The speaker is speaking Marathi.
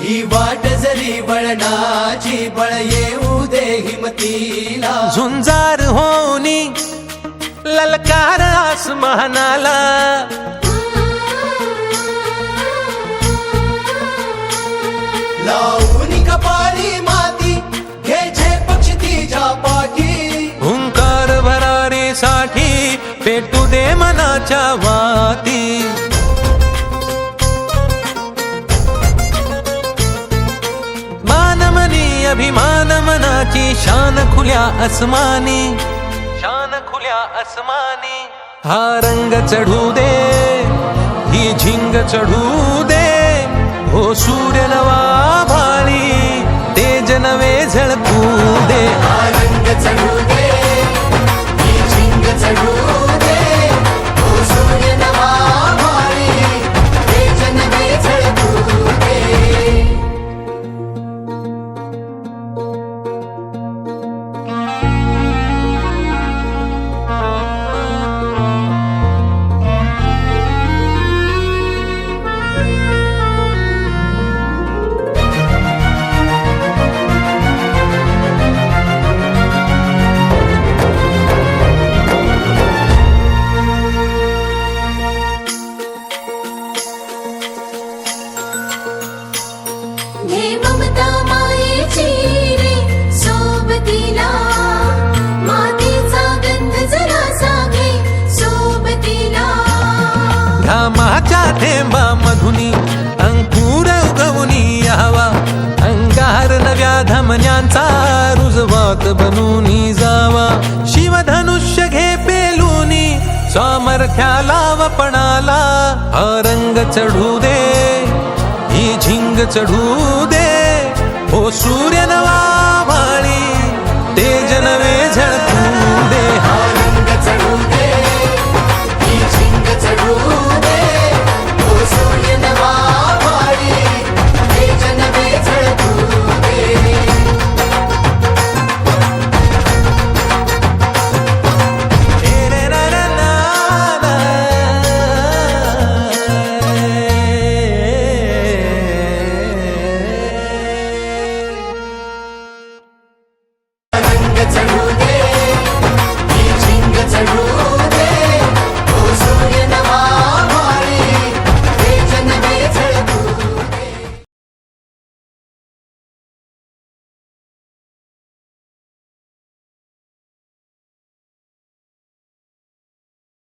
ही वाट जरी वळणाची बळ येऊ दे हिमतीला झुंजार होनी ललकार आसमानाला लावून कपाळी माती घे पक्षी तिच्या पाठी हुंकार भरारीसाठी पेटू दे मनाच्या वाती मानमनी अभिमान मनाची शान खुल्या आसमानी शान खुल्या आसमानी हा रंग चढू दे ही झिंग चढू दे हो सूर्य नवा भाळी तेज नवे झळकू दे हा रंग चढू दे ही झिंग चढू दे हो सूर्य नवा भाळी तेज नवे झळकू दे हे ममता मायेची रे सोबतीला मातीचा गंध जरासा घे सोबतीला घामाच्या थेंबा मधुनी अंकुर उगवूनी यावा अंगार नव्या धमन्यांचा रुजवात बनूनी जावा शिवधनुष्य घे पेलूनी सामर्थ्याला वपणाला हा रंग चढू दे ही झिंग चढू दे हो सूर्य नवा